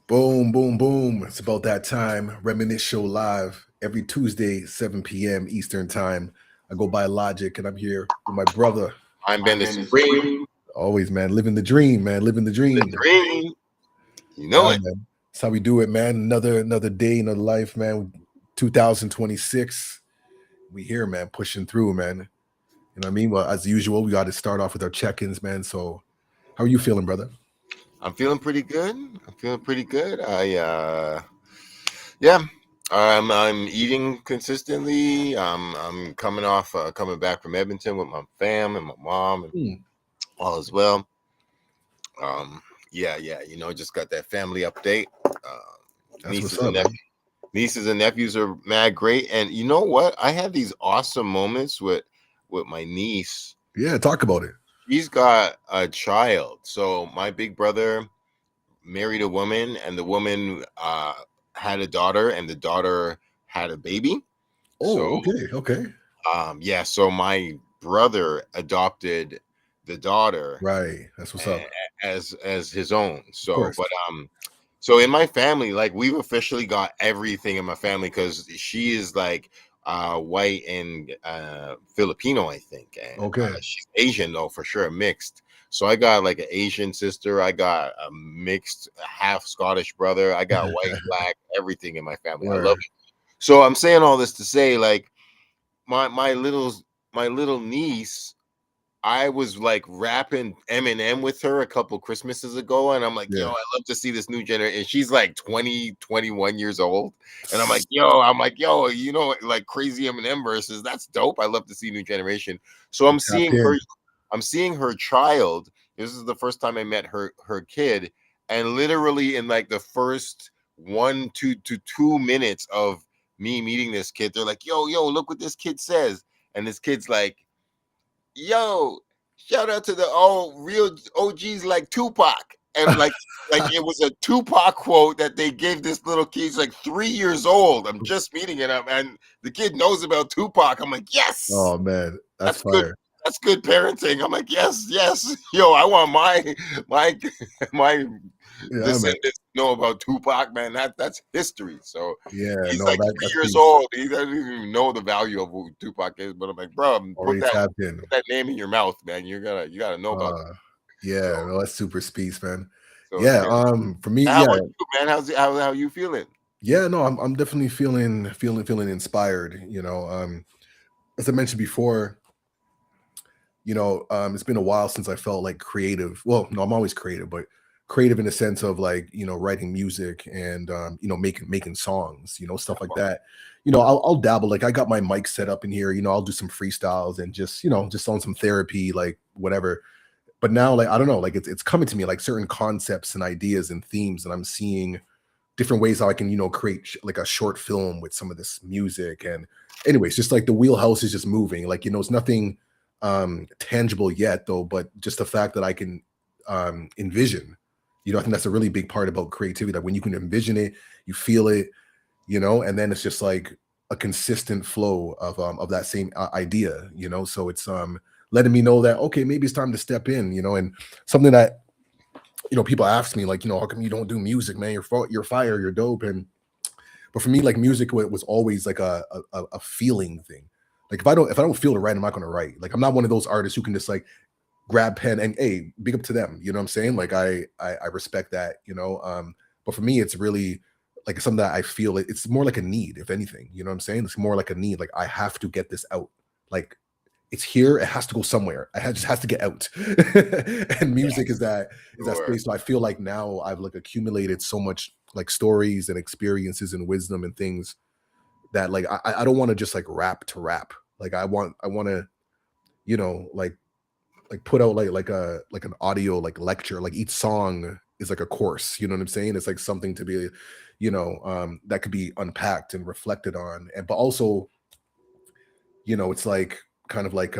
Boom, boom, boom. It's about that time. Reminisce Show live every Tuesday, 7 p.m. Eastern Time. I go by Logic, and I'm here with my brother. I'm Ben the Supreme. Always, man, living the dream, man, living the The dream. dream. You know Yeah, it. man. That's how we do it, man. Another day, another life, man. 2026. We here, man, pushing through, man. You know what I mean? Well, as usual, we got to start off with our check-ins, man. So, how are you feeling, brother? I'm feeling pretty good. I'm feeling pretty good. Yeah. I'm eating consistently. I'm coming back from Edmonton with my fam and my mom and Hmm, all as well. Um, yeah. Just got that family update. that's what's Nieces up, and man. nieces and nephews are mad great, and you know what? I had these awesome moments with my niece. Yeah, talk about it. She's got a child. So my big brother married a woman, and the woman had a daughter, and the daughter had a baby. Oh, So okay. yeah, so my brother adopted the daughter Right. That's what's up. as his own. Of course. So in my family, like we've officially got everything in my family because she is like white and Filipino, I think, and Okay. she's Asian though for sure, mixed. So I got like an Asian sister, I got a mixed half Scottish brother, I got white, black, everything in my family. I love Word. it. So I'm saying all this to say, like my little niece, I was like rapping Eminem with her a couple Christmases ago, and I'm like, yo, Yeah. I love to see this new generation. And she's like 20, 21 years old. And I'm like, yo, like crazy Eminem verses. That's dope. I love to see new generation. So You tapped in. I'm seeing her child. This is the first time I met her kid. And literally in like the first 1 to 2 minutes of me meeting this kid, they're like, yo, look what this kid says. And this kid's like, yo, shout out to the all real OGs like Tupac. And like it was a Tupac quote that they gave this little kid. He's like 3 years old. I'm just meeting it up, and the kid knows about Tupac. I'm like, yes, Oh man, that's that's good. fire. That's good parenting. I'm like, yes. Yo, I want my my Yeah, man. descendants to know about Tupac, man. That's history. So Yeah, he's no, like that's 3 years peace. old. He doesn't even know the value of who Tupac is. But I'm like, bro, Already tapped in. put that name in your mouth, man. You gotta know about that. Uh yeah, So no, that's super speeds, man. so Yeah, yeah. for me, How yeah. about you, man? How you feeling? Yeah, no, I'm definitely feeling inspired, you know. As I mentioned before, it's been a while since I felt like creative. Well, no, I'm always creative, but creative in the sense of like, writing music and making songs, stuff like that. I'll dabble. Like I got my mic set up in here, I'll do some freestyles and just on some therapy, like whatever. But now, like, I don't know, like it's coming to me like certain concepts and ideas and themes, and I'm seeing different ways how I can, create like a short film with some of this music. And anyways, just like the wheelhouse is just moving. Like, it's nothing tangible yet though, but just the fact that I can envision, I think that's a really big part about creativity. Like when you can envision it, you feel it, and then it's just like a consistent flow of that same idea, So it's letting me know that okay, maybe it's time to step in, and something that people ask me like, how come you don't do music, man? You're fire, you're dope. And but for me, like music was always like a feeling thing. Like if I don't feel it right, I'm not gonna write. Like I'm not one of those artists who can just like grab pen and hey, big up to them. You know what I'm saying? Like I respect that, But for me, it's really like something that I feel it's more like a need, if anything. You know what I'm saying? It's more like a need. Like I have to get this out. Like it's here, it has to go somewhere. Just has to get out. And music is that Sure. space. So I feel like now I've like accumulated so much like stories and experiences and wisdom and things that like I don't want to just like rap to rap. Like I want to, like put out like an audio like lecture. Like each song is like a course. You know what I'm saying? It's like something to be, that could be unpacked and reflected on. And but also it's like kind of like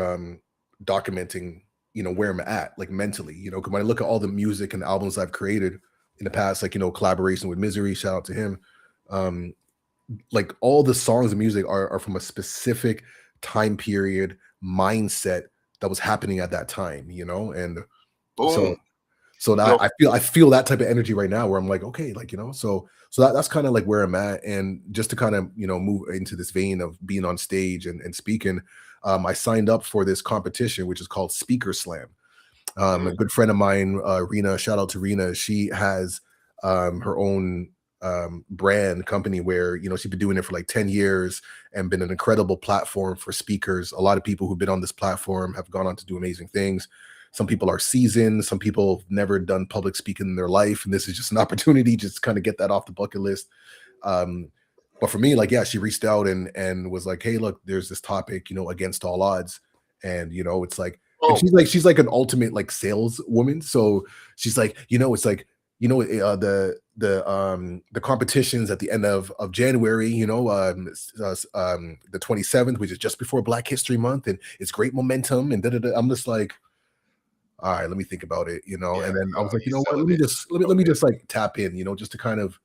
documenting, where I'm at, like mentally, because when I look at all the music and albums I've created in the past, like, collaboration with Misery, shout out to him. Um, like all the songs and music are from a specific time period mindset that was happening at that time, and so Boom. So that Yo, I feel that type of energy right now where I'm like, okay, like, so that's kind of like where I'm at. And just to kind of, move into this vein of being on stage and speaking, I signed up for this competition, which is called Speaker Slam. A mm, good friend of mine, Rena, shout out to Rena. She has her own brand company where she's been doing it for like 10 years and been an incredible platform for speakers. A lot of people who've been on this platform have gone on to do amazing things. Some people are seasoned, some people have never done public speaking in their life, and this is just an opportunity just to kind of get that off the bucket list. um, but for me, like, yeah, she reached out and was like, hey, look, there's this topic, against all odds. And it's like, and oh, she's like an ultimate like saleswoman. So she's like, it's like, the competitions at the end of January, the 27th, which is just before Black History Month, and it's great momentum and da. I'm just like, all right, let me think about it, yeah, and then I yo, was like, you what, selling it. let me just like tap in, just to kind of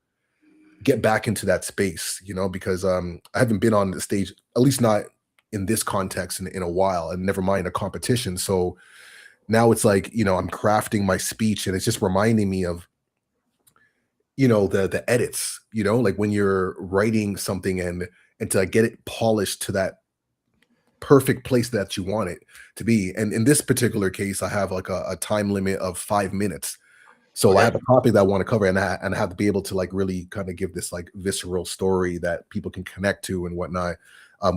get back into that space, because I haven't been on the stage, at least not in this context in a while, and never mind a competition. So now it's like, I'm crafting my speech and it's just reminding me of, the edits, like when you're writing something and to like, get it polished to that perfect place that you want it to be. And in this particular case, I have like a time limit of 5 minutes. So I Okay. have a topic that I want to cover, and I have to be able to like really kind of give this like visceral story that people can connect to and whatnot,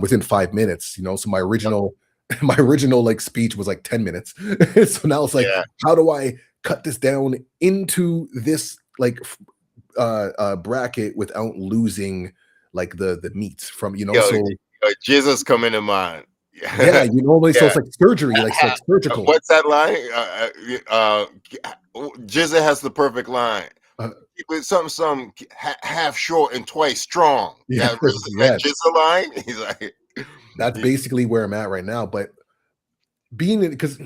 within 5 minutes. So my original my original like speech was like 10 minutes. So now it's like, Yeah. how do I cut this down into this like bracket without losing like the meat from, Yo, so Jesus coming to mind. yeah, like, so Yeah. it's like surgery, like it's like surgical. What's that line? Jizza has the perfect line. uh, Keep it half short and twice strong. yes, That really is that yes, Jizza line. He's like, that's he- basically where I'm at right now. But being in, because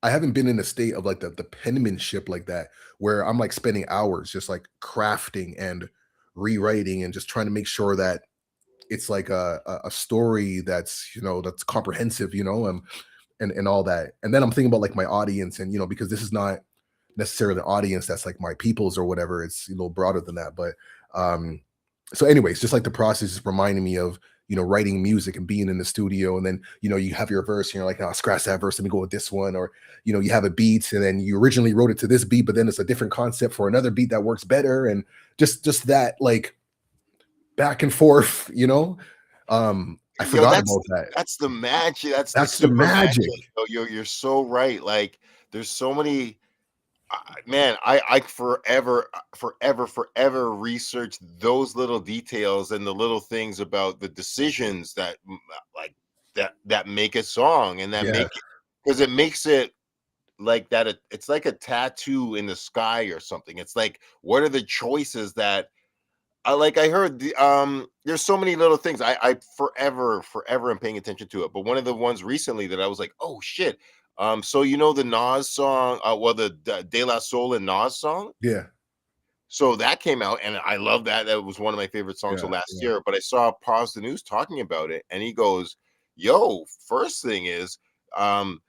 I haven't been in a state of like the penmanship like that, where I'm like spending hours just like crafting and rewriting and just trying to make sure that it's like a story that's that's comprehensive, and all that. And then I'm thinking about like my audience, and because this is not necessarily an audience that's like my people's or whatever, it's a little broader than that. But so anyways, just like the process is reminding me of writing music and being in the studio, and then you have your verse and you're like, oh, scratch that verse, let me go with this one. Or you have a beat and then you originally wrote it to this beat, but then it's a different concept for another beat that works better. And just that like back and forth, I yo, forgot about that. that's the magic. That's the That's the super magic. magic. Yo, you're so right. Like, there's so many. Man, I forever research those little details and the little things about the decisions that like that make a song and that Yeah. make it because it makes it like that. It's like a tattoo in the sky or something. It's like, what are the choices that I heard there's so many little things I forever am paying attention to it. But one of the ones recently that I was like, oh shit. So the Nas song, the De La Soul and Nas song. Yeah. So that came out and I love that. That was one of my favorite songs of Yeah. last Yeah. year. But I saw Pause the News talking about it, and he goes, yo, first thing is, I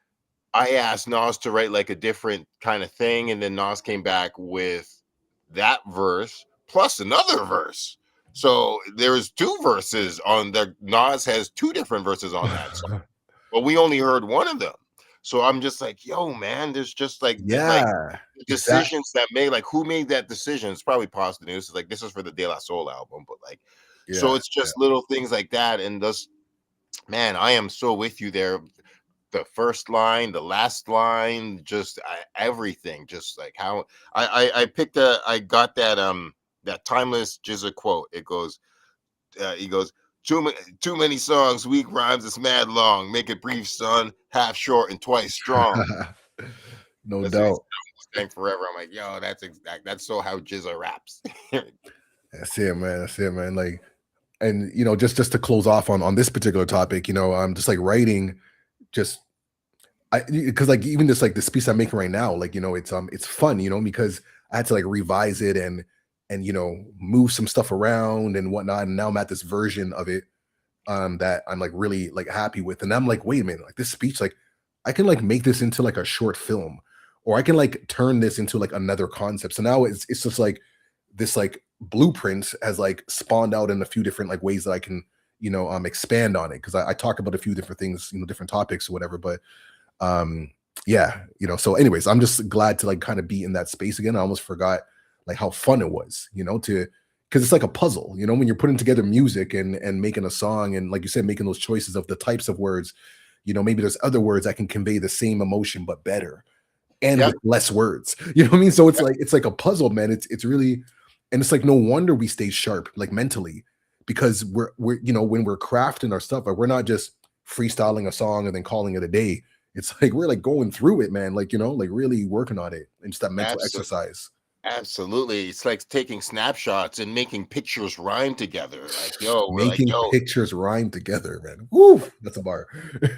asked Nas to write like a different kind of thing, and then Nas came back with that verse plus another verse. So there's two verses on the Nas has two different verses on that song, but we only heard one of them. So I'm just like, yo, man, there's just like Yeah. Exactly. decisions that made like who made that decision? It's probably Pasta News. It's like this is for the De La Soul album, but like so Yeah. it's just little things like that. And thus, man, I am so with you there, the first line, the last line, just everything, just like how I picked I got that timeless Jizza quote. It goes, he goes, too many songs, weak rhymes, it's mad long. Make it brief, son, half short and twice strong. No That's what he's doubt. saying forever. I'm like, yo, that's exact. That's so how Jizza raps. That's it, man. That's it, man. Like, and just to close off on this particular topic, I'm just like writing, just because like even just like the piece I'm making right now, like it's fun, because I had to like revise it and move some stuff around and whatnot, and now I'm at this version of it that I'm like really like happy with, and I'm like, wait a minute, like this speech, like I can like make this into like a short film, or I can like turn this into like another concept. So now it's just like this like blueprint has like spawned out in a few different like ways that I can, expand on it. Cause I talk about a few different things, different topics or whatever. But yeah, so anyways, I'm just glad to like kind of be in that space again. I almost forgot like how fun it was, because it's like a puzzle, when you're putting together music and making a song, and like you said, making those choices of the types of words, maybe there's other words that can convey the same emotion but better and Yeah, with less words. You know what I mean? So yeah, it's like a puzzle, man. It's really, and it's like no wonder we stay sharp, like mentally, because we're when we're crafting our stuff, like we're not just freestyling a song and then calling it a day. It's like we're like going through it, man. Like like really working on it and just that mental absolutely. exercise. Absolutely. It's like taking snapshots and making pictures rhyme together. Like, yo, we're like, Making yo, pictures rhyme together, man. Woo, that's a bar.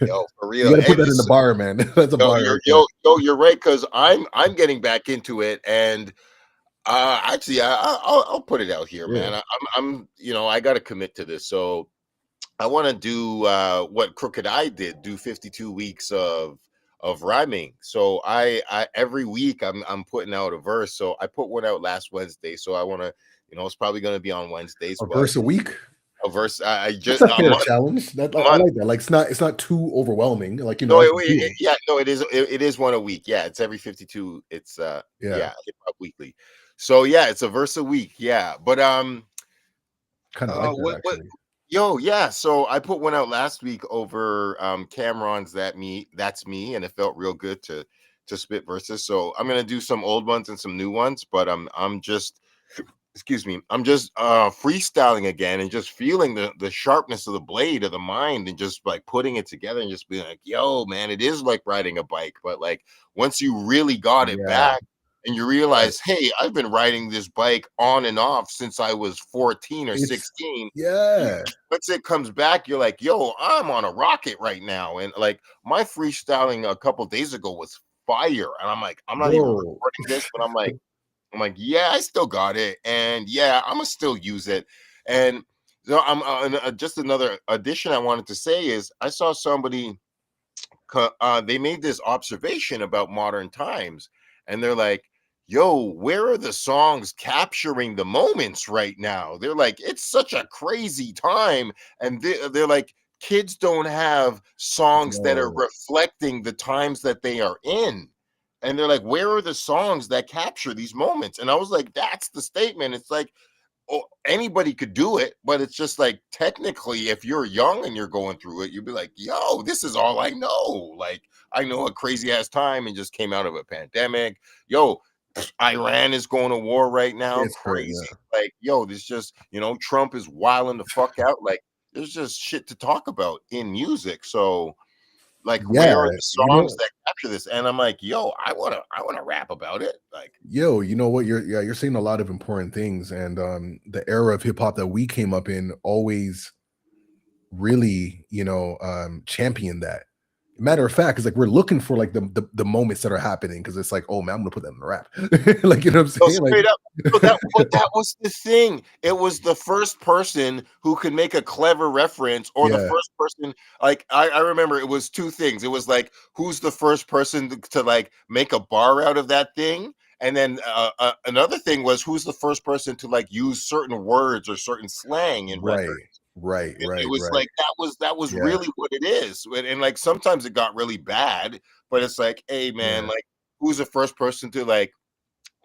yo, for You real. got to Hey, put that in the listen, bar, man. That's a yo, bar right there. you're right, because I'm getting back into it, and actually, I'll put it out here, Yeah. man. I got to commit to this. So I want to do what Crooked I did, do 52 weeks of rhyming. So I every week I'm putting out a verse. So I put one out last Wednesday. So I want to, it's probably going to be on Wednesdays, A but verse a week. a verse I That's just a a fair month, challenge. That a I month. like that. Like it's not too overwhelming. Like No, I can do it. yeah, no, it is one a week. Yeah, it's every 52. It's Yeah, yeah, hip hop weekly. So yeah, it's a verse a week. Yeah. But kind of like that what actually. yo, yeah. So I put one out last week over Cameron's That's Me, and it felt real good to spit verses. So I'm gonna do some old ones and some new ones, but I'm just excuse me, I'm just freestyling again and just feeling the sharpness of the blade of the mind and just like putting it together and just being like, yo, man, it is like riding a bike, but like once you really got it Yeah. back and you Right. realize, hey, I've been riding this bike on and off since I was 14 or It's 16. You, yeah. once it comes back, you're like, yo, I'm on a rocket right now. And like my freestyling a couple days ago was fire. And I'm like, I'm not even Bro. recording this, but I'm like, yeah, I still got it, and yeah, I'm gonna still use it. And I'm just another addition I wanted to say is I saw somebody they made this observation about modern times, and they're like, "Yo, where are the songs capturing the moments right now?" They're like, "It's such a crazy time," and they're like, "Kids don't have songs that are Bro. reflecting the times that they are in." And they're like, "Where are the songs that capture these moments?" And I was like, "That's the statement." It's like, oh, anybody could do it, but it's just like technically, if you're young and you're going through it, you'd be like, "Yo, this is all I know." Like, I know a crazy ass time and just came out of a pandemic. Yo, Iran is going to war right now. It's crazy. Crazy. Yeah. Like, yo, there's just, Trump is wilding the fuck out. Like, there's just shit to talk about in music. So like, Yeah. where are the You songs know, that capture this? And I'm like, yo, I wanna rap about it. Like, yo, you know what? You're saying a lot of important things. And the era of hip hop that we came up in always really, champion that. Matter of fact, it's like we're looking for like the moments that are happening because it's like, oh man, I'm gonna put that in the rap. Like, you know what I'm no, saying? Like, straight up. So that was the thing. It was the first person who could make a clever reference, or the yeah, first person. Like, I remember it was two things. It was like, who's the first person to like make a bar out of that thing, and then another thing was who's the first person to like use certain words or certain slang in records. right, right, It right, was right. like that was Yeah, really what it is. And like sometimes it got really bad, but it's like, hey man, yeah, like who's the first person to like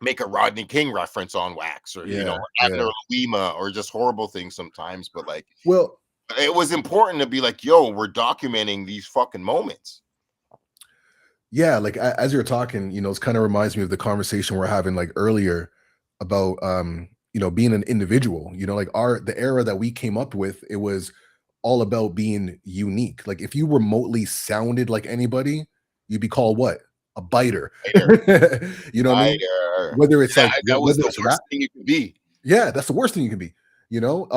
make a Rodney King reference on wax, or yeah, Abner yeah. Lima, or just horrible things sometimes. But like Well, it was important to be like, yo, we're documenting these fucking moments. yeah, like as you're talking, it kind of reminds me of the conversation we're having like earlier about being an individual, like the era that we came up with, it was all about being unique. Like if you remotely sounded like anybody, you'd be called what? A biter. Later, You know what I mean? later. Whether it's like That was whether the it's rap, worst thing you could be. yeah, that's the worst thing you can be, you know?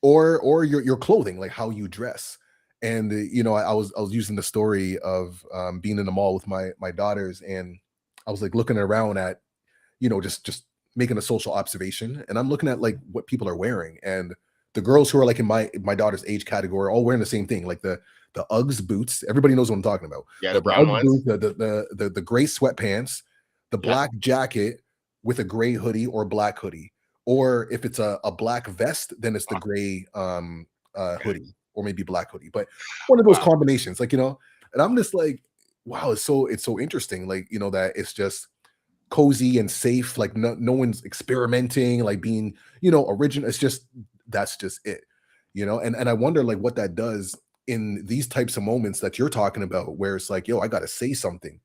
Or your clothing, like how you dress. And I was using the story of being in the mall with my daughters, and I was like looking around at just making a social observation, and I'm looking at like what people are wearing, and the girls who are like in my daughter's age category are all wearing the same thing, like the the Uggs boots. Everybody knows what I'm talking about. Yeah, the The brown Uggs ones. boots, the gray sweatpants, the Yeah. black jacket with a gray hoodie or black hoodie. Or if it's a black vest, then it's the gray Okay. hoodie or maybe black hoodie. But one of those Wow. combinations, like, and I'm just like, wow, it's so interesting. Like, that it's just cozy and safe. Like no one's experimenting, like being, original. It's just that's just it, and I wonder like what that does in these types of moments that you're talking about, where it's like, yo, I gotta say something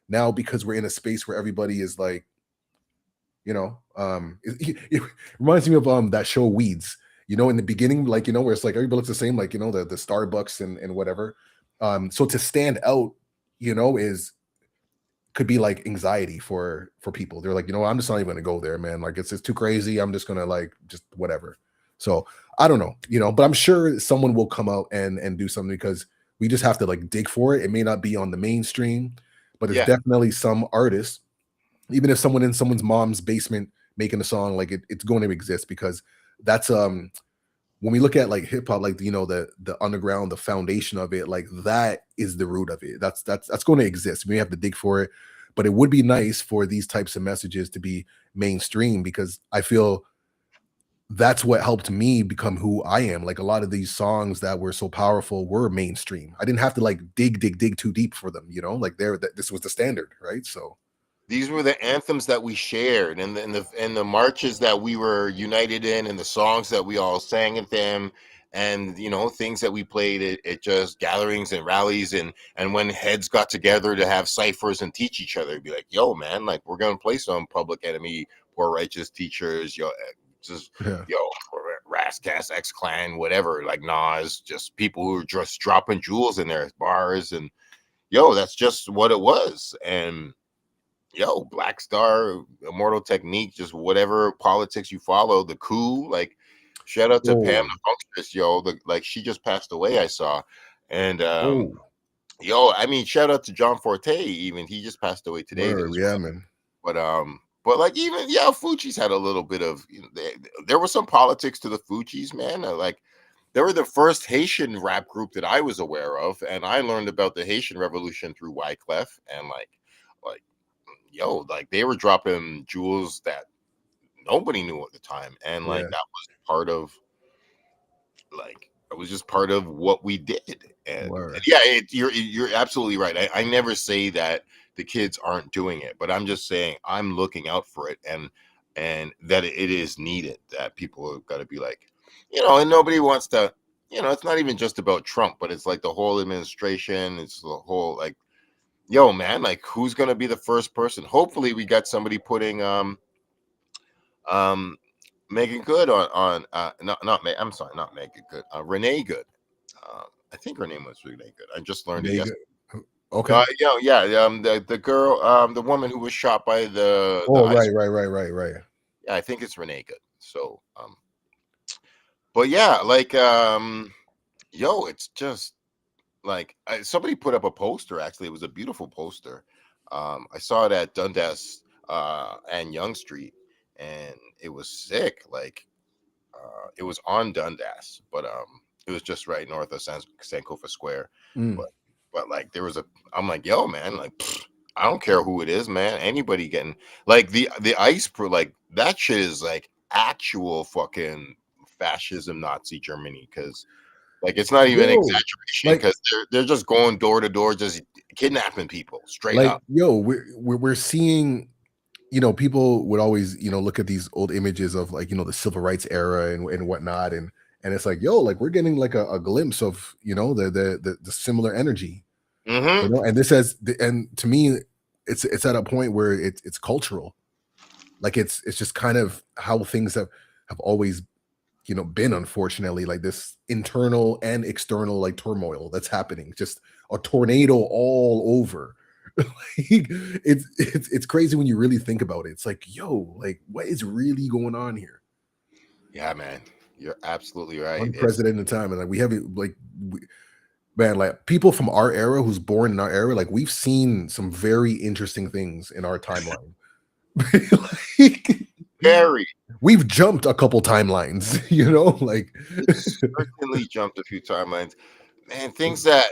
now because we're in a space where everybody is like, it reminds me of that show Weeds, in the beginning, like, where it's like everybody looks the same, like, the Starbucks and whatever. So to stand out, is could be like anxiety for people. They're like, I'm just not even gonna go there, man. Like it's too crazy. I'm just gonna like just whatever. So I don't know, but I'm sure someone will come out and do something, because we just have to like dig for it. It may not be on the mainstream, but it's Yeah. definitely some artists, even if someone in someone's mom's basement making a song, like it's going to exist, because that's when we look at like hip hop, like the underground, the foundation of it, like that is the root of it. That's going to exist. We have to dig for it, but it would be nice for these types of messages to be mainstream, because I feel that's what helped me become who I am. Like a lot of these songs that were so powerful were mainstream. I didn't have to like dig too deep for them. Like this was the standard, right? So These were the anthems that we shared, and the marches that we were united in, and the songs that we all sang at them, and things that we played at just gatherings and rallies, and when heads got together to have ciphers and teach each other, be like, yo man, like we're gonna play some Public Enemy, Poor Righteous Teachers, just yeah, Rascast, X Clan, whatever, like Nas, just people who were just dropping jewels in their bars, and that's just what it was. And Black Star, Immortal Technique, just whatever politics you follow, the coup, like shout out to Pam oh, the Funkstress, like she just passed away, I saw. And oh, I mean, shout out to John Forte, even he just passed away today word, as yeah, well. man. But like even Fugees had a little bit of there was some politics to the Fugees, man. Like they were the first Haitian rap group that I was aware of, and I learned about the Haitian Revolution through Wyclef, and like like they were dropping jewels that nobody knew at the time, and like Yeah, that was part of it was just part of what we did. And word. yeah, you're absolutely right. I never say that the kids aren't doing it, but I'm just saying I'm looking out for it, and that it is needed, that people have got to be like, and nobody wants to, it's not even just about Trump, but it's like the whole administration, it's the whole like, yo man, like who's gonna be the first person? Hopefully we got somebody putting um Megan Good on I'm sorry, not Megan Good, Renee Good. I think her name was Renee Good. I just learned it Nigga. yesterday. Okay. The girl, the woman who was shot by the Oh, ice. right. Yeah, I think it's Renee Good. So but yeah, like it's just like somebody put up a poster. Actually, it was a beautiful poster. I saw it at Dundas and Young Street, and it was sick. Like it was on Dundas, but it was just right north of Sankofa Square. Mm. But like there was I'm like, yo man, like I don't care who it is, man. Anybody getting like the ice like that shit is like actual fucking fascism, Nazi Germany, because like it's not even Yo, exaggeration, like because they're just going door to door, just kidnapping people straight up. yo, we're seeing, people would always, look at these old images of like, the civil rights era and whatnot, and it's like, yo, like we're getting like a glimpse of, the similar energy, Mm-hmm. and this has, and to me, it's at a point where it's cultural, like it's just kind of how things have always, been, unfortunately, like this internal and external like turmoil that's happening, just a tornado all over. Like, it's crazy when you really think about it. It's like, yo, like what is really going on here? Yeah, man, you're absolutely right. It's Unprecedented time, and like we haven't man, like people from our era, who's born in our era, like we've seen some very interesting things in our timeline. Like, very we've jumped a couple timelines, like certainly jumped a few timelines, man. Things that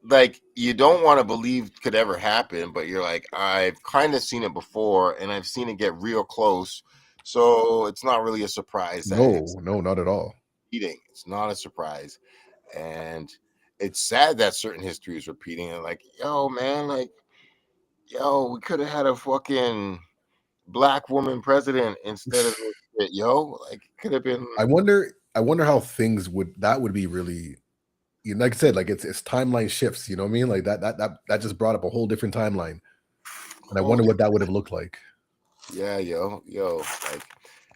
like you don't want to believe could ever happen, but you're like, I've kind of seen it before, and I've seen it get real close, so it's not really a surprise that it's No, not at all. repeating. It's not a surprise, and it's sad that certain history is repeating. And like, yo, man, like, yo, we could have had a fucking black woman president instead of this shit, yo. Like, it could have been. I wonder how things would be really, like I said, like it's timeline shifts, you know what I mean? Like that just brought up a whole different timeline. And I wonder what that would have looked like. Yeah, yo, like,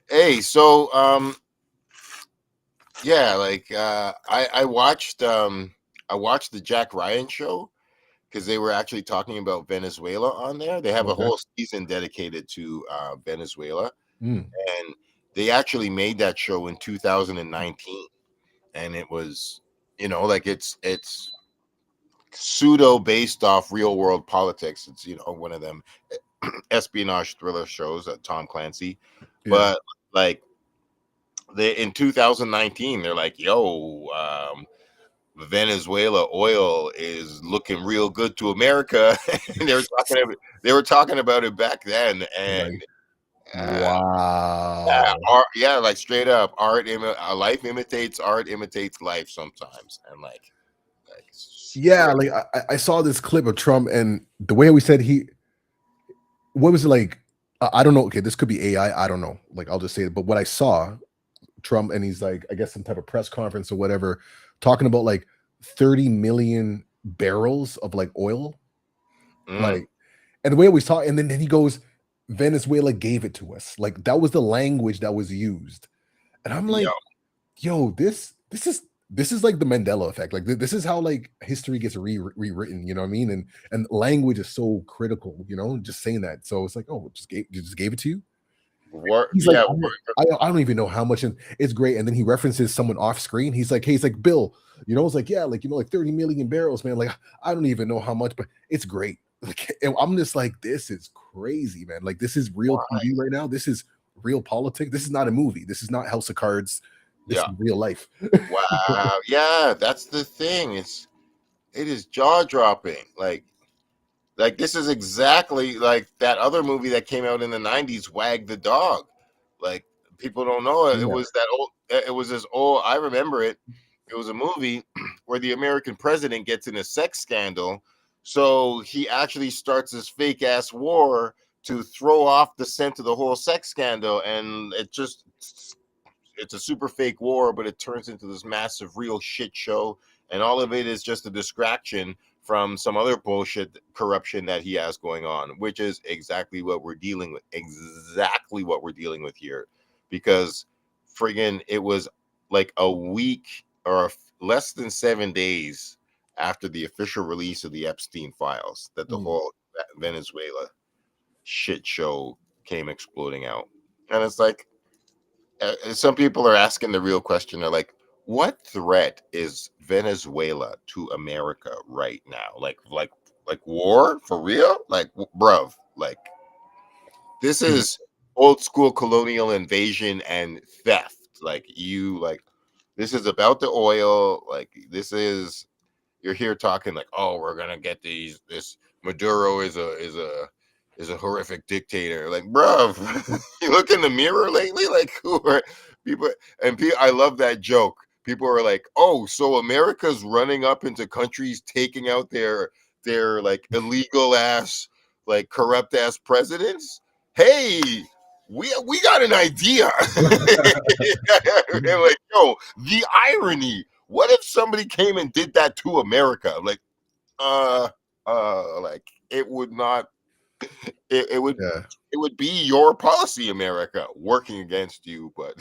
hey, so yeah, like I watched the Jack Ryan show because they were actually talking about Venezuela on there. They have a Okay. whole season dedicated to Venezuela, Mm, and they actually made that show in 2019, and it was, like it's pseudo based off real world politics. It's, one of them espionage thriller shows that Tom Clancy, yeah. but like they in 2019 they're like, yo, Venezuela oil is looking real good to America. And they were talking about it back then, and Like, uh, yeah, wow. like straight up, life imitates life sometimes, and like Yeah, straight. like I saw this clip of Trump and the way we said what was it like? I don't know. Okay, this could be AI. I don't know. Like I'll just say it. But what I saw, Trump, and he's like, I guess some type of press conference or whatever, talking about like 30 million barrels of like oil. Mm, Like, and the way we talk, and then he goes, Venezuela gave it to us. Like that was the language that was used. And I'm yo, like, yo, this is like the Mandela effect. Like this is how like history gets rewritten, you know what I mean? And language is so critical, just saying that. So it's like, oh, just gave it to you. He's like, yeah, I don't even know how much, and it's great. And then he references someone off screen. He's like, Bill, it's like, yeah, like, like 30 million barrels, man. Like, I don't even know how much, but it's great. Like, and I'm just like, this is crazy, man. Like, this is real TV right now. This is real politics. This is not a movie. This is not House of Cards. This yeah, is real life. wow, yeah, that's the thing. It is jaw dropping. Like this is exactly like that other movie that came out in the 90s, Wag the Dog. Like people don't know it. It Yeah. was that old it was this old, I remember it. It was a movie where the American president gets in a sex scandal. So he actually starts this fake ass war to throw off the scent of the whole sex scandal. And it's a super fake war, but it turns into this massive real shit show. And all of it is just a distraction from some other bullshit corruption that he has going on, which is exactly what we're dealing with. Exactly what we're dealing with here. Because friggin' it was like a week or less than 7 days after the official release of the Epstein files that the Mm. whole Venezuela shit show came exploding out. And it's like, some people are asking the real question. They're like, what threat is Venezuela to America right now? Like war for real? Like, bruv, like this Is is old school colonial invasion and theft. Like this is about the oil. Like this is, you're here talking like, oh, we're gonna get this Maduro is a horrific dictator. Like, bro, you look in the mirror lately. Like, who are people? And I love that joke. People are like, oh, so America's running up into countries, taking out their like illegal ass, like corrupt ass presidents. Hey, we got an idea. And like, yo, the irony. What if somebody came and did that to America? Like, like it would not. It would. yeah, It would be your policy, America, working against you. But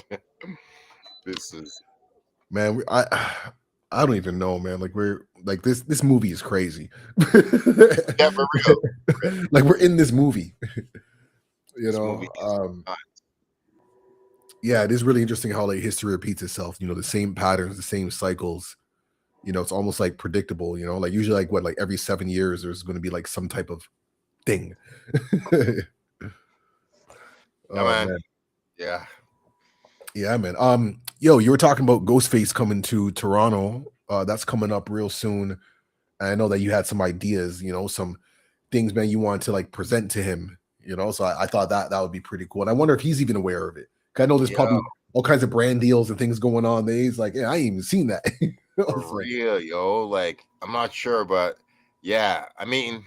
this is, man. I don't even know, man. Like we're like this movie is crazy. yeah, for real. Like we're in this movie, you This know. movie is. Yeah, it is really interesting how like history repeats itself. The same patterns, the same cycles. It's almost like predictable. Like usually like what like every 7 years there's going to be like some type of thing. Yeah, Oh man. man, Yeah. yeah, man. Yo, you were talking about Ghostface coming to Toronto. That's coming up real soon. I know that you had some ideas, some things, man, you wanted to like present to him, So I thought that would be pretty cool. And I wonder if he's even aware of it. 'Cause I know there's Yeah, probably all kinds of brand deals and things going on. That he's like, yeah, I ain't even seen that. for So, real, yo. Like, I'm not sure, but yeah, I mean,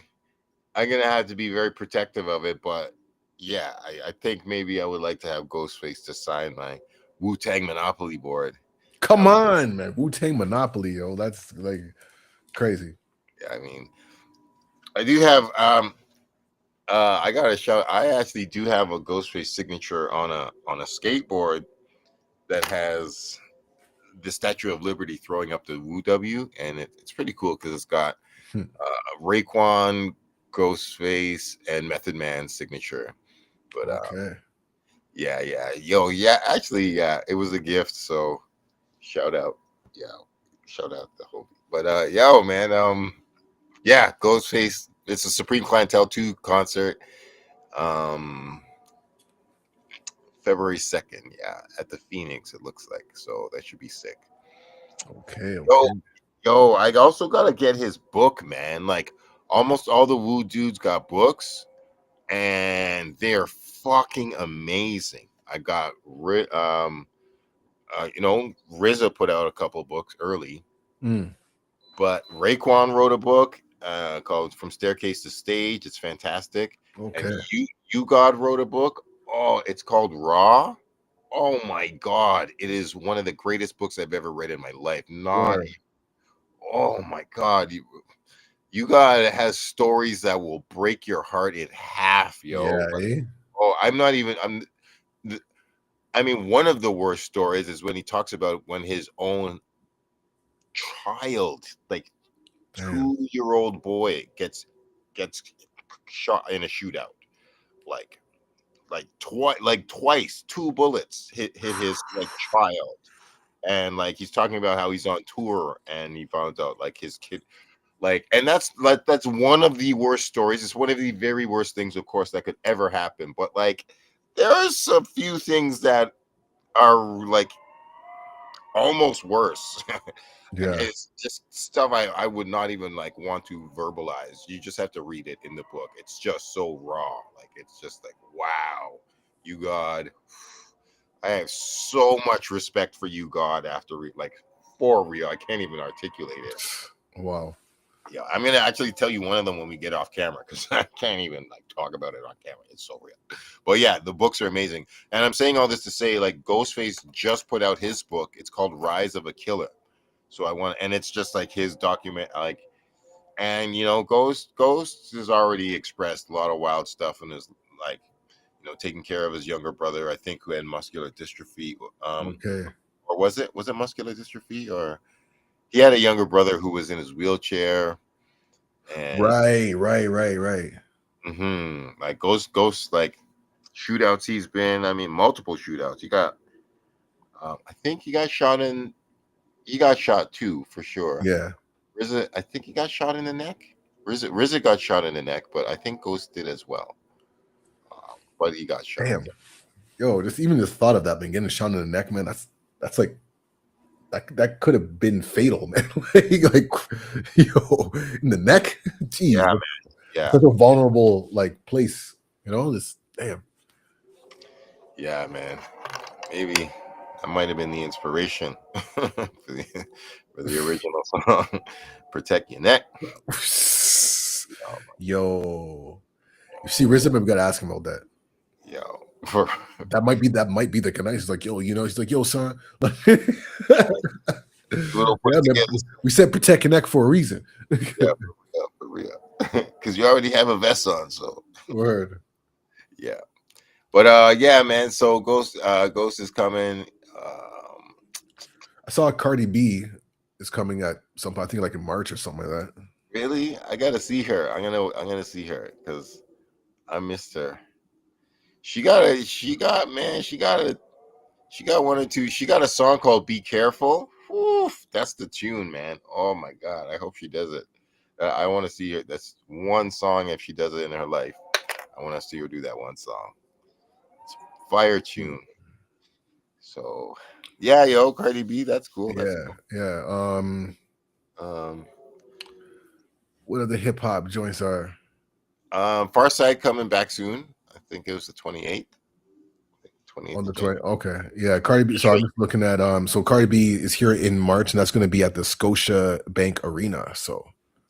I'm gonna have to be very protective of it, but yeah, I think maybe I would like to have Ghostface to sign my Wu Tang Monopoly board. come That would, on, man. Wu Tang Monopoly, yo. That's like crazy. I mean, I do have I got to shout. I actually do have a Ghostface signature on a skateboard that has the Statue of Liberty throwing up the Wu W, and it's pretty cool because it's got Hmm. Raekwon, Ghostface, and Method Man's signature. But Okay. yeah, yeah, yo, yeah. Actually, yeah, it was a gift. So shout out, yeah, shout out the whole. But yo, man, yeah, Ghostface. It's a Supreme Clientele 2 concert. Um, February 2nd, yeah, at the Phoenix. It looks like so that should be sick. Okay. Yo, Okay. yo, I also gotta get his book, man. Like almost all the Woo dudes got books, and they're fucking amazing. I got RZA put out a couple books early, Mm, but Raekwon wrote a book called From Staircase to Stage. It's fantastic. And okay. you God wrote a book. Oh, it's called Raw. Oh my God, it is one of the greatest books I've ever read in my life. Not, Word. oh my God, you God has stories that will break your heart in half, yo. Yeah. Like, Eh? oh, I'm not even. I mean, one of the worst stories is when he talks about when his own child, like Damn. 2-year-old boy, gets shot in a shootout, like twice, 2 bullets hit his like child, and like he's talking about how he's on tour and he found out like his kid, like, and that's one of the worst stories. It's one of the very worst things, of course, that could ever happen. But like, there's a few things that are like almost worse. And Yeah. it's just stuff I would not even like want to verbalize. You just have to read it in the book. It's just so raw. Like it's just like, wow, you God. I have so much respect for you, God, after like for real. I can't even articulate it. Wow. Yeah, I'm gonna actually tell you one of them when we get off camera because I can't even like talk about it on camera. It's so real. But yeah, the books are amazing. And I'm saying all this to say, like, Ghostface just put out his book. It's called Rise of a Killer. So I want, and it's just like his document, like, and Ghost has already expressed a lot of wild stuff in his, like, taking care of his younger brother, I think, who had muscular dystrophy. Okay. Or was it muscular dystrophy, or he had a younger brother who was in his wheelchair, and Right. Right. Right. Right. like Ghost, like shootouts he's been. I mean, multiple shootouts. I think he got shot too for sure. Yeah. RZA, I think he got shot in the neck. RZA got shot in the neck, but I think Ghost did as well. But he got shot. Damn. Yo, just even the thought of that being getting shot in the neck, man. That's like that could have been fatal, man. like, yo, in the neck. Jeez, Yeah, man. that's Yeah, such a vulnerable like place. This damn. yeah, man. Maybe that might have been the inspiration for the original song, "Protect Your Neck." Yo, you see, RZA, we gotta ask him about that. Yo, for That might be the connection. He's like, yo, he's like, yo, son. little put Yeah, man. together. We said protect your neck for a reason. Yeah, for real. Because you already have a vest on, so Word. yeah. But yeah, man. So Ghost is coming. I saw Cardi B is coming at some, I think like in March or something like that. Really, I gotta see her. I'm gonna see her because I missed her. She got one or two. She got a song called "Be Careful." Oof, that's the tune, man. Oh my God, I hope she does it. I want to see her. That's one song. If she does it in her life, I want to see her do that one song. It's a fire tune. So, yeah, yo, Cardi B, that's cool. That's Yeah, cool. yeah. Um, What other hip hop joints are Far Side coming back soon. I think it was the 28th, on 28th the of 20? January. Okay, yeah, Cardi B. So I'm just looking at so Cardi B is here in March, and that's going to be at the Scotia Bank Arena. So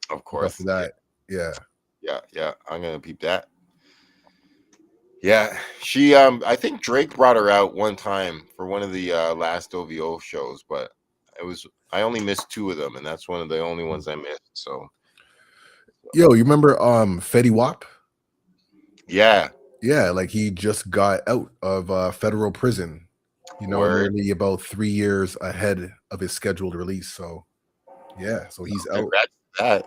Of look out for course. Yeah, that. Yeah. yeah, yeah. I'm gonna peep that. Yeah, she I think Drake brought her out one time for one of the last OVO shows, but it was I only missed two of them, and that's one of the only ones I missed. So Yo, you remember Fetty Wap? yeah, Yeah, like he just got out of federal prison, word. nearly about 3 years ahead of his scheduled release. So yeah, so he's out. Congrats to that.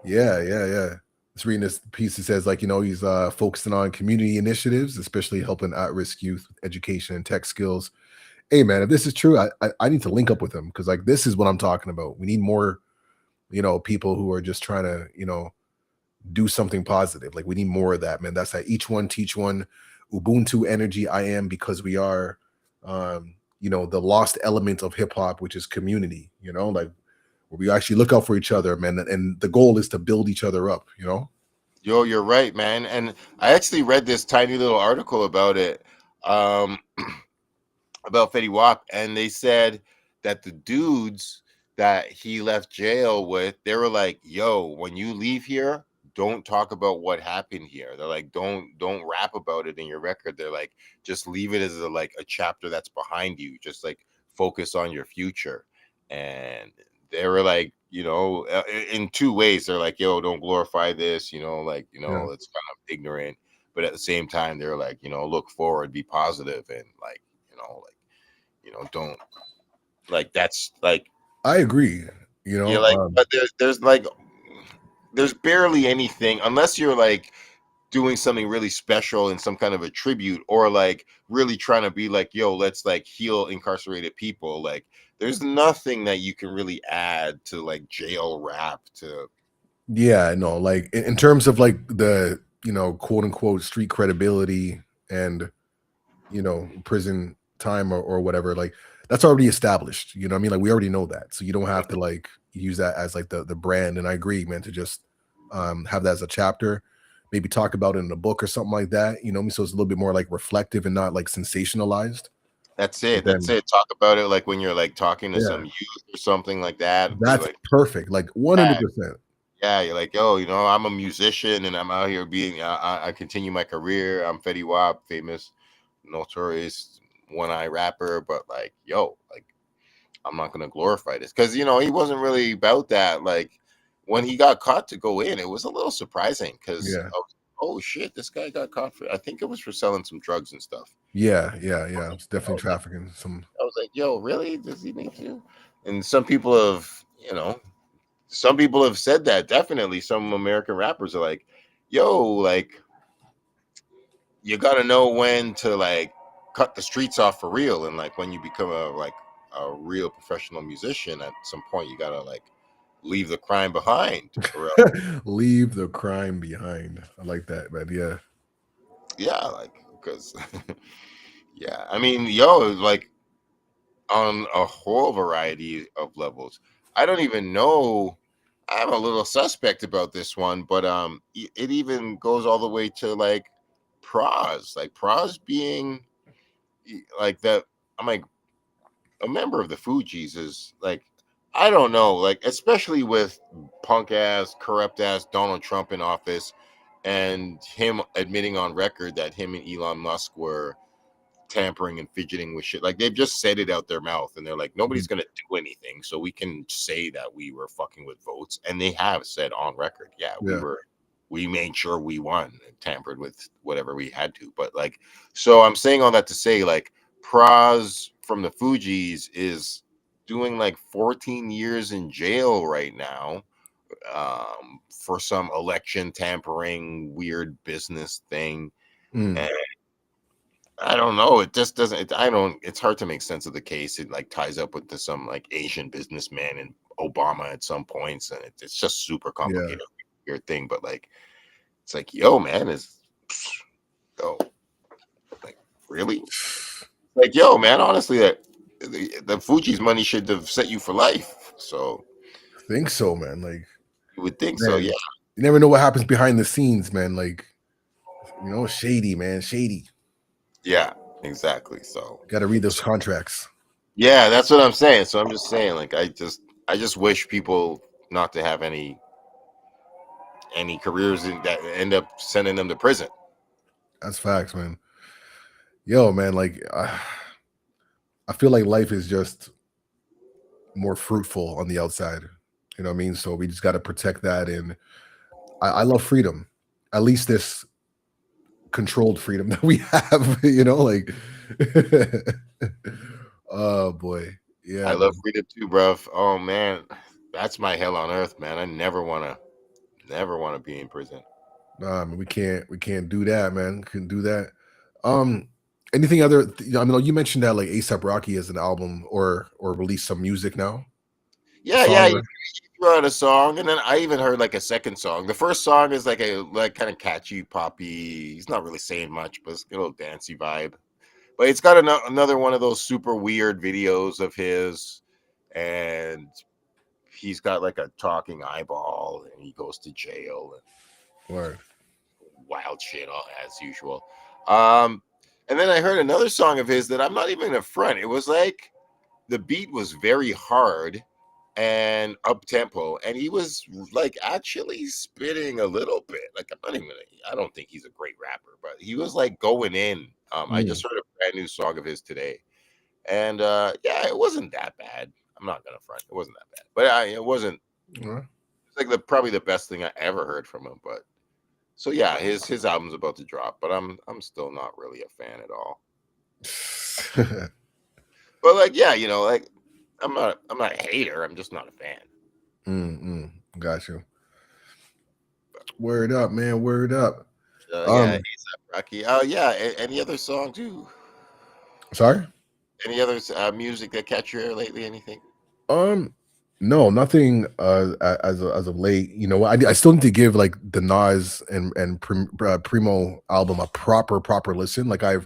Yeah, yeah, yeah. Just reading this piece, it says like, he's focusing on community initiatives, especially helping at-risk youth with education and tech skills. Hey man, if this is true, I need to link up with him because like this is what I'm talking about. We need more, people who are just trying to, do something positive. Like we need more of that, man. That's that each one teach one, Ubuntu energy. I am because we are, the lost element of hip hop, which is community. Like where we actually look out for each other, man. And the goal is to build each other up. Yo, you're right, man. And I actually read this tiny little article about it, um, about Fetty Wap, and they said that the dudes that he left jail with, they were like, "Yo, when you leave here, don't talk about what happened here." They're like, "Don't rap about it in your record." They're like, "Just leave it as a chapter that's behind you. Just like focus on your future." And they were like, in two ways. They're like, "Yo, don't glorify this. Yeah. It's kind of ignorant." But at the same time, they're like, look forward, be positive, and don't like that's like I agree. but there's barely anything unless you're like doing something really special in some kind of a tribute or like really trying to be like, yo, let's like heal incarcerated people. Like there's nothing that you can really add to like jail rap to. Yeah, no, like in terms of like the, quote unquote street credibility and, prison time or whatever, like that's already established. You know what I mean? Like we already know that. So you don't have to like use that as like the brand. And I agree, man, to just have that as a chapter, maybe talk about it in a book or something like that. You know what I mean? So it's a little bit more like reflective and not like sensationalized. That's But it. That's then it. Talk about it like when you're like talking to yeah, some youth or something like that. Be that's like, perfect. Like 100%. yeah, you're like, yo, I'm a musician and I'm out here being, I continue my career. I'm Fetty Wap, famous, notorious one eye rapper, but like, yo, like, I'm not gonna glorify this because he wasn't really about that. Like, when he got caught to go in, it was a little surprising because, Yeah. oh shit, this guy got caught for. I think it was for selling some drugs and stuff. Yeah. Yeah. Yeah. It's I definitely was like, trafficking. Some yo, really? Does he need to? And some people have, some people have said that definitely some American rappers are like, yo, like you got to know when to like cut the streets off for real, and like when you become a real professional musician, at some point you gotta like leave the crime behind, or else, leave the crime behind. I like that, man. Yeah. yeah, like because yeah, I mean, yo, like on a whole variety of levels. I don't even know. I'm a little suspect about this one, but it even goes all the way to like Pros being like that. I'm like a member of the Fugees is like I don't know, like especially with punk ass, corrupt ass Donald Trump in office, and him admitting on record that him and Elon Musk were tampering and fidgeting with shit. Like they've just said it out their mouth and they're like, Mhm. nobody's gonna do anything. So we can say that we were fucking with votes. And they have said on record, yeah, Yeah. we made sure we won and tampered with whatever we had to. But like, so I'm saying all that to say, like, Praz from the Fugees is doing like 14 years in jail right now for some election tampering weird business thing. Mm. And I don't know. It just doesn't. I don't. It's hard to make sense of the case. It like ties up with some like Asian businessman and Obama at some points, and it's just super Yeah. complicated, weird thing. But like, it's like, yo, man, is yo, like, really? Like, yo, man, honestly, that the Fuji's money should have set you for life. So Think so, man. Like You would think so, yeah. Man, you never know what happens behind the scenes, man. Like, shady, man, shady. Yeah, exactly. So Got to read those contracts. yeah, that's what I'm saying. So I'm just saying, like, I just wish people not to have any careers that end up sending them to prison. That's facts, man. Yo, man, like, I feel like life is just more fruitful on the outside. You know what I mean? So we just got to protect that. And I love freedom. At least this controlled freedom that we have, like, oh boy. I Yeah, love man. freedom too, bro. Oh man, that's my hell on earth, man. I never want to be in prison. Nah, man, we can't do that, man. Couldn't do that. Um, anything other? I mean, you mentioned that like ASAP Rocky as an album or release some music now, a Yeah, yeah. song. He threw out a song, and then I even heard like a second song. The first song is like a kind of catchy, poppy. He's not really saying much, but it's a little dancey vibe. But it's got another one of those super weird videos of his, and he's got like a talking eyeball, and he goes to jail and Word. wild shit all as usual. Um, and then I heard another song of his that I'm not even gonna front. It was like the beat was very hard and up tempo, and he was like actually spitting a little bit. Like I'm not even gonna, I don't think he's a great rapper, but he was like going in. I Mm, just heard a brand new song of his today, and yeah, it wasn't that bad. I'm not gonna front, it wasn't that bad, but it wasn't. all It's like probably the best thing I ever heard from him. But so yeah, his album's about to drop, but I'm still not really a fan at all. right. But like yeah, like I'm not a hater. I'm just not a fan. Got you. Word up, man. Word up. Yeah, Um, ASAP Rocky. Oh yeah, any other song too? sorry. Any other music that catch your ear lately? Anything? Um, no, nothing. As of late, I still need to give like the Nas and Primo album a proper listen. Like I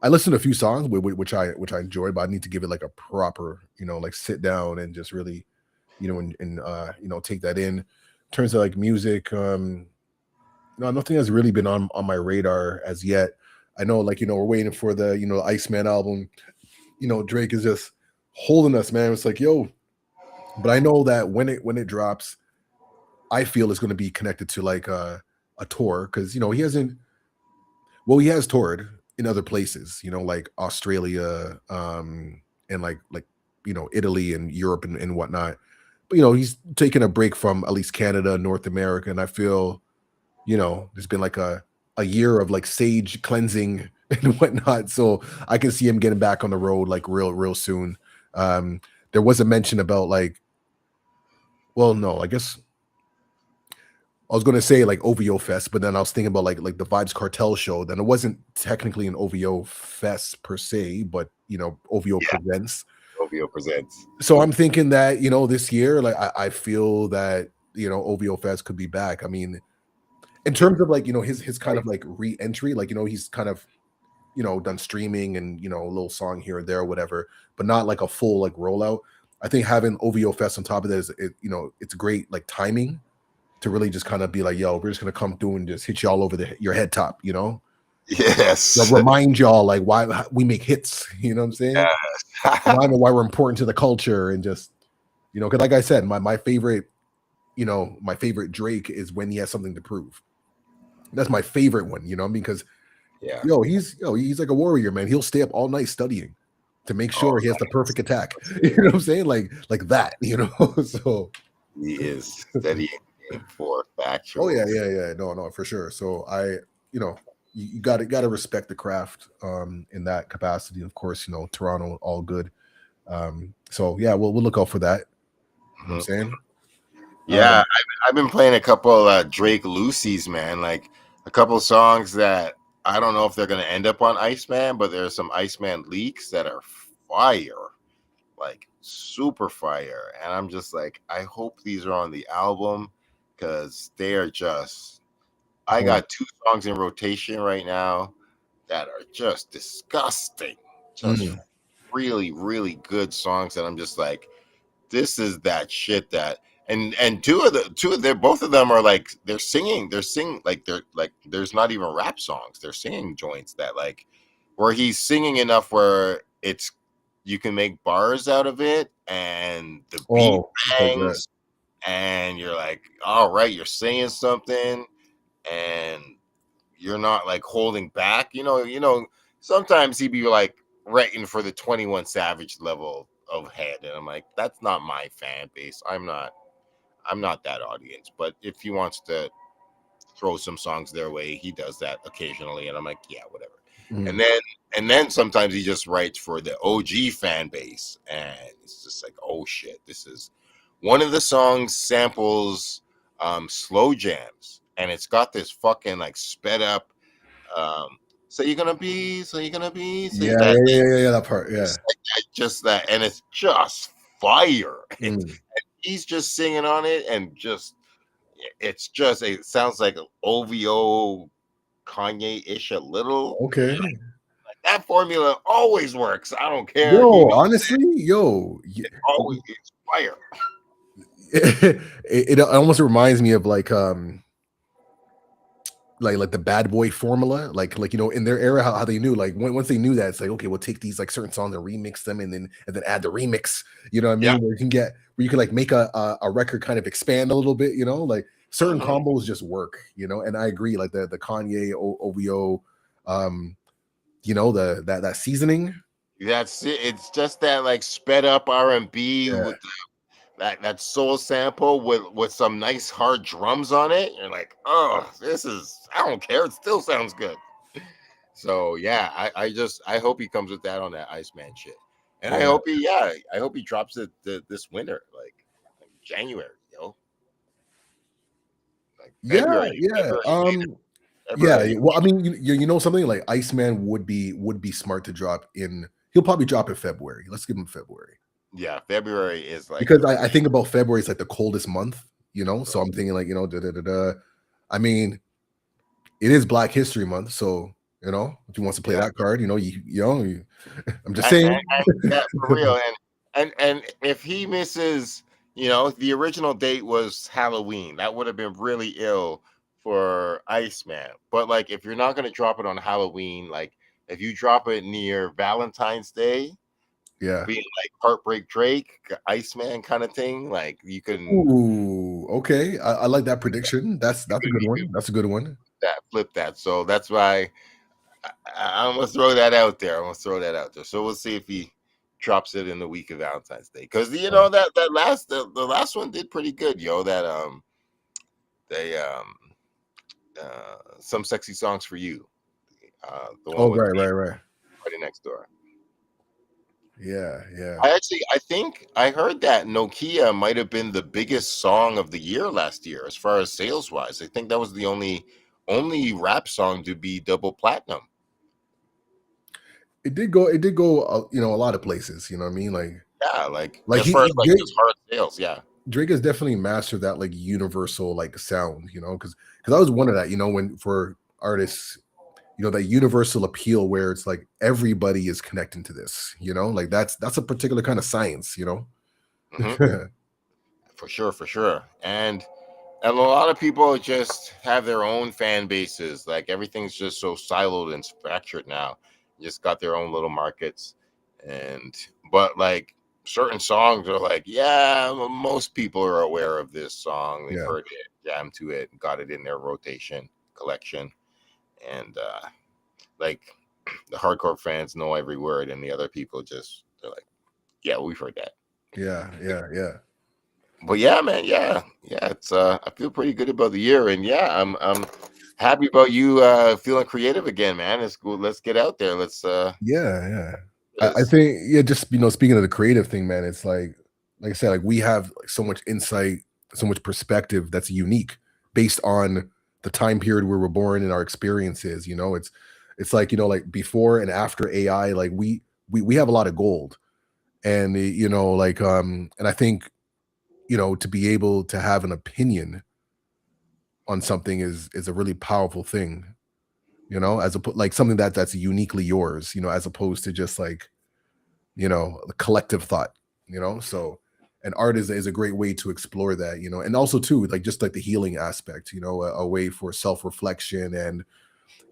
listened to a few songs which I enjoy, but I need to give it like a proper, like sit down and just really, and take that in. Terms of like music, no, nothing has really been on my radar as yet. I know, like, we're waiting for the Iceman album. Drake is just holding us, man. It's like, yo, but I know that when it drops, I feel it's going to be connected to like a tour because he hasn't. Well, he has toured in other places, like Australia, and like Italy and Europe and whatnot. But he's taken a break from at least Canada, North America, and I feel there's been like a year of like sage cleansing and whatnot. So I can see him getting back on the road like real soon. There was a mention about like, well, no, I guess I was gonna say like OVO Fest, but then I was thinking about like the Vibes Cartel show. Then it wasn't technically an OVO Fest per se, but OVO Yeah, presents. OVO presents. So I'm thinking that this year, like I feel that OVO Fest could be back. I mean, in terms of like his kind Right. of like re-entry, like he's kind of done streaming and a little song here and there or whatever, but not like a full like rollout. I think having OVO Fest on top of that is it's great like timing to really just kind of be like, yo, we're just gonna come through and just hit you all over your head top, Yes. remind y'all like why we make hits, you know what I'm saying? Yes. Remind them why we're important to the culture and just because like I said, my favorite, my favorite Drake is when he has something to prove. That's my favorite one, because Yeah. he's like a warrior, man. He'll stay up all night studying to make Oh, sure he has the perfect attack. that's You know what I'm saying? Like that, so he is studying game for oh yeah, factuals. yeah, yeah. No, for sure. So you got to respect the craft in that capacity. Of course, Toronto, all good. So yeah, we'll look out for that. You know what I'm Mhm. saying? Yeah, I've been playing a couple Drake Lucy's, man. Like a couple songs that I don't know if they're gonna end up on Iceman, but there's some Iceman leaks that are fire, like super fire. And I'm just like, I hope these are on the album because they are just. I Oh, got two songs in rotation right now that are just disgusting, just mm, really, really good songs that I'm just like, this is that shit that. and two of their both of them are like they're singing like they're like there's not even rap songs. They're singing joints that like where he's singing enough where it's you can make bars out of it and the beat Oh, like that. bangs and you're like, all right, you're saying something and you're not like holding back. Sometimes he'd be like writing for the 21 Savage level of head, and I'm like, that's not my fan base. I'm not that audience. But if he wants to throw some songs their way, he does that occasionally, and I'm like, yeah, whatever. And Mm. then sometimes he just writes for the OG fan base, and it's just like, oh shit, this is one of the songs samples slow jams, and it's got this fucking like sped up um so you're gonna be so Yeah, that yeah, yeah, yeah, yeah, that part. Yeah. just that and it's just fire. Mm. He's just singing on it and just it sounds like OVO Kanye-ish a little. Okay. That formula always works. I don't care Yo, honestly, yo, it always is fire. it almost reminds me of like the bad boy formula, like in their era, how they knew like once they knew that it's like, okay, we'll take these like certain songs and remix them and then add the remix, you know what I Yeah. mean, where you can like make a record kind of expand a little bit, like certain Mhm. combos just work, and I agree, like the Kanye OVO, that seasoning. That's it. It's just that like sped up R&B Yeah, with that soul sample with some nice hard drums on it. You're like, oh, I don't care. It still sounds good. So yeah, I hope he comes with that on that Iceman shit. And yeah, I hope he drops it this winter, like January, like yeah, yeah. February, Yeah, February. well, I mean, you know something like Iceman would be smart to drop in. He'll probably drop in February. Let's give him February. Yeah, February is like Because I think about February is like the coldest month, so oh, I'm thinking like, da, da, da, da. I mean, it is Black History Month, so if he wants to play yeah, that card, I'm just and, saying. and, and yeah, for real. And if he misses, the original date was Halloween. That would have been really ill for Iceman. But like, if you're not gonna drop it on Halloween, like if you drop it near Valentine's Day, Yeah. being like Heartbreak Drake, Iceman kind of thing, like you can Ooh, okay. I like that prediction. That's a good you one. could That's a good one. flip that. So that's why I'm gonna throw that out there. I'm gonna throw that out there. So we'll see if he drops it in the week of Valentine's Day. Because Uh, the last one did pretty good, that they some sexy songs for you. The one oh, with right, right, right. Party Next Door. Yeah, yeah. I think I heard that Nokia might have been the biggest song of the year last year as far as sales wise. I think that was the only rap song to be double platinum. It did go, a lot of places, you know what I mean? Yeah, like Like as far as like Drake, just hard sales, yeah. Drake has definitely mastered that like universal like sound, because I was one of that, when for artists, that universal appeal where it's like everybody is connecting to this, like that's a particular kind of science. Hmm. For sure, for sure. And a lot of people just have their own fan bases. Like everything's just so siloed and fractured now. Just got their own little markets. And but like certain songs are like, yeah, most people are aware of this song. They've Yeah, heard it, jammed to it, got it in their rotation collection. And like the hardcore fans know every word, and the other people they're like, yeah, we've heard that. yeah, yeah, yeah. But yeah, man, yeah, it's I feel pretty good about the year, and yeah, I'm happy about you feeling creative again, man. It's cool. Let's get out there. Let's Yeah, yeah. I let's think, yeah, just speaking of the creative thing, man, it's like I said, like we have like so much insight, so much perspective that's unique based on the time period where we're born and our experiences. It's like, like before and after AI, like we have a lot of gold. And and I think, to be able to have an opinion on something is a really powerful thing, as like something that's uniquely yours, as opposed to just like, a collective thought, so And art is a great way to explore that, and also too, like just like the healing aspect, a way for self-reflection, and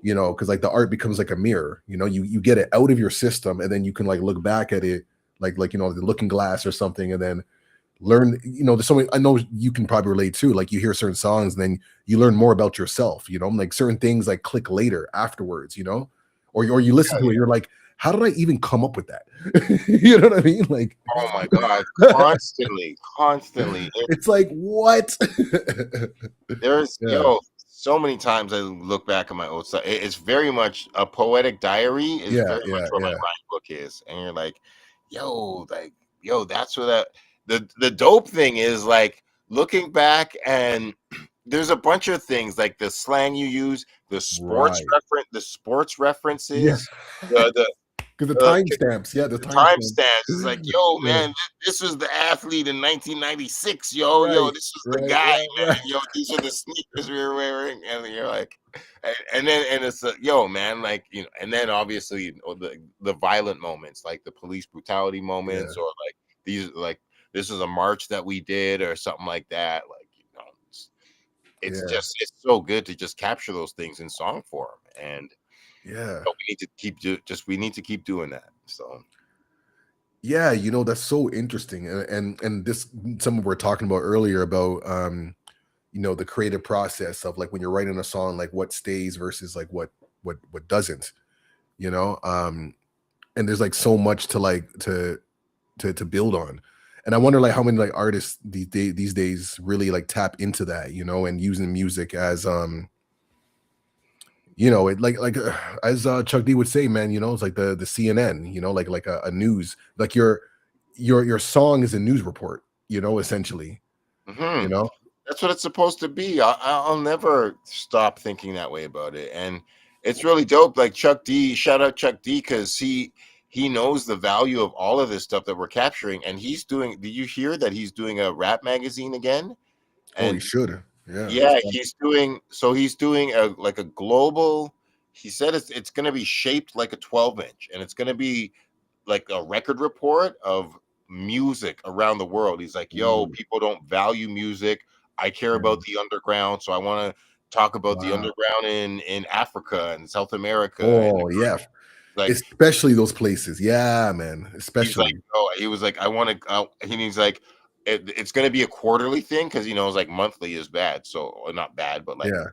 because like the art becomes like a mirror, you get it out of your system, and then you can like look back at it, like the looking glass or something, and then learn, there's so many, I know you can probably relate too, like you hear certain songs and then you learn more about yourself, like certain things like click later afterwards, or you listen to it, you're like, how did I even come up with that? You know what I mean? Like, Oh my God, constantly. it's like, what? There's Yeah, so many times I look back at my old stuff. It's very much a poetic diary. Is yeah, very much yeah, what my yeah. rhyme book is, and you're like, that's what that. The dope thing is like looking back, and there's a bunch of things like the slang you use, Right. the sports Yeah. references, the Because the uh, timestamps, yeah, the the timestamps. timestamps. It's like, yo, Yeah. man, this was the athlete in 1996. Yo, Right, this was the right, guy, right, right. man. Yo, these are the sneakers we were wearing, and you're like, and then and it's yo, man, like and then obviously the violent moments, like the police brutality Yeah, moments, or like these, like this is a march that we did, or something like that, like it's yeah, just it's so good to just capture those things in song form, and yeah. we need to we need to keep doing that. So. Yeah, that's so interesting. And this, something we're talking about earlier about the creative process of like when you're writing a song, like what stays versus like what doesn't, you know? And there's like so much to like to build on. And I wonder like how many like artists these days really like tap into that, and using music as it as Chuck D would say, man, it's like the CNN, like a news, like your song is a news report, essentially, you Mhm. know. That's what it's supposed to be. I'll never stop thinking that way about it, and it's really dope. Like Chuck D, shout out Chuck D, because he knows the value of all of this stuff that we're capturing, and he's doing. Did you hear that he's doing a rap magazine again? Oh, he And should. Yeah, yeah, he's doing. So he's doing a global. He said it's going to be shaped like a 12-inch, and it's going to be like a record report of music around the world. He's like, yo, Ooh, people don't value music. I care yeah. about the underground. So I want to talk about the Wow. underground in Africa and South America. And Oh yeah, like, especially those places. Yeah, man, he's like, especially. oh, he was like, I want to, he's like, it's going to be a quarterly thing. Cause it's like monthly is bad. So, or not bad, but like, Yeah.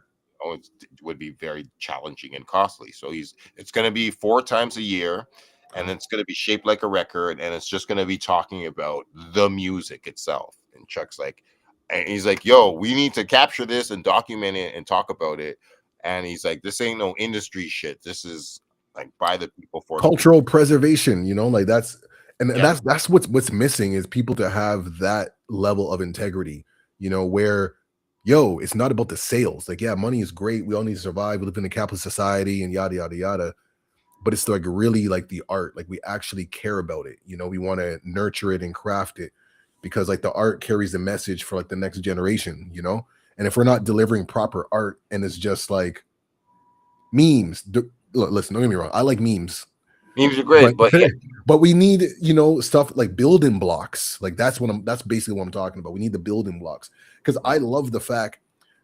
it would be very challenging and costly. So it's going to be 4 times a year, and Oh, it's going to be shaped like a record, and it's just going to be talking about the music itself. And Chuck's like, and he's like, yo, we need to capture this and document it and talk about it. And he's like, this ain't no industry shit. This is like by the people for the people. cultural preservation, like that's, and Yeah. that's what's missing is people to have that level of integrity, where it's not about the sales. Like, yeah, money is great, we all need to survive, we live in a capitalist society and yada yada yada, but it's like really like the art, like we actually care about it, we want to nurture it and craft it, because like the art carries the message for like the next generation, and if we're not delivering proper art and it's just like memes, look, listen, don't get me wrong, I like memes, Memes are but great, but yeah. but we need, stuff like building blocks. Like that's basically what I'm talking about. We need the building blocks, because I love the fact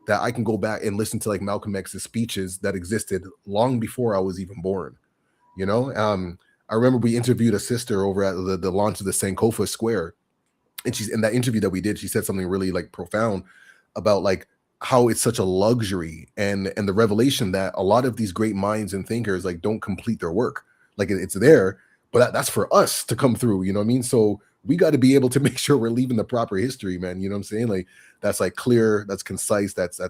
that I can go back and listen to like Malcolm X's speeches that existed long before I was even born. I remember we interviewed a sister over at the launch of the Sankofa Square, and she's in that interview that we did, she said something really like profound about like how it's such a luxury, and the revelation that a lot of these great minds and thinkers like don't complete their work. Like it's there, but that's for us to come through, you know what I mean? So we got to be able to make sure we're leaving the proper history, man, you know what I'm saying? Like that's like clear, that's concise, that's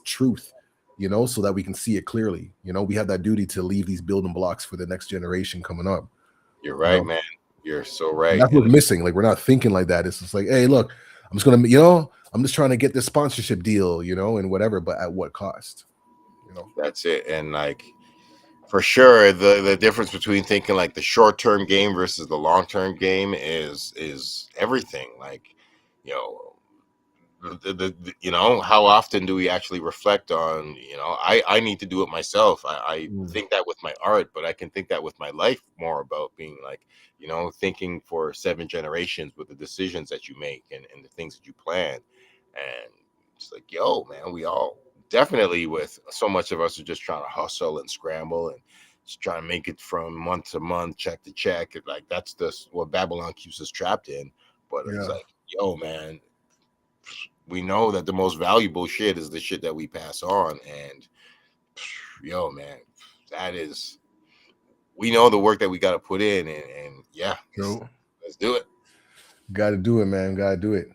truth, so that we can see it clearly. We have that duty to leave these building blocks for the next generation coming up, You're you right, know man. You're so and right. that's what's missing. Like we're not thinking like that. It's just like, hey, look, I'm just gonna, I'm just trying to get this sponsorship deal, and whatever, but at what cost? That's it. And like, for sure, the difference between thinking like the short term game versus the long term game is everything. Like, you know, you know, how often do we actually reflect on, you know, I need to do it myself. I think that with my art, but I can think that with my life more about being like, you know, thinking for 7 generations with the decisions that you make and the things that you plan. And it's like, yo, man, we all definitely, with so much of us are just trying to hustle and scramble and just trying to make it from month to month, check to check. Like that's just what Babylon keeps us trapped in. But it's Yeah. like, yo, man, we know that the most valuable shit is the shit that we pass on. And yo, man, that is, we know the work that we got to put in. And yeah, True. let's do it. Got to do it, man. Got to do it.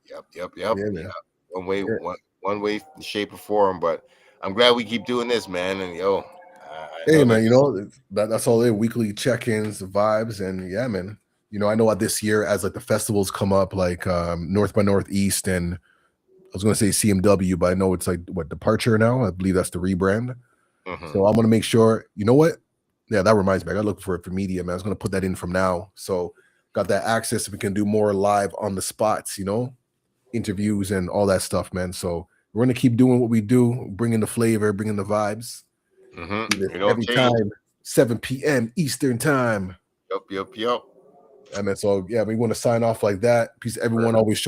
Yep. Yeah, Yeah. man. Yeah. One way, shape, or form. But I'm glad we keep doing this, man. And yo, I Hey, know that. man. You know that's all it. Weekly check-ins, vibes, and yeah, man. You know, I know this year as like the festivals come up, like North by Northeast, and I was gonna say CMW, but I know it's like what Departure now. I believe that's the rebrand. So I'm gonna make sure. You know what? Yeah, that reminds me. I gotta look for it for media, man. I was gonna put that in from now. So got that access. We can do more live on the spots. You know, interviews and all that stuff, man. So we're gonna keep doing what we do, bringing the flavor, bringing the vibes. Do this We don't every change. time, 7 p.m. Eastern time. Yep. I mean, so yeah, we want to sign off like that. Peace, everyone. Always show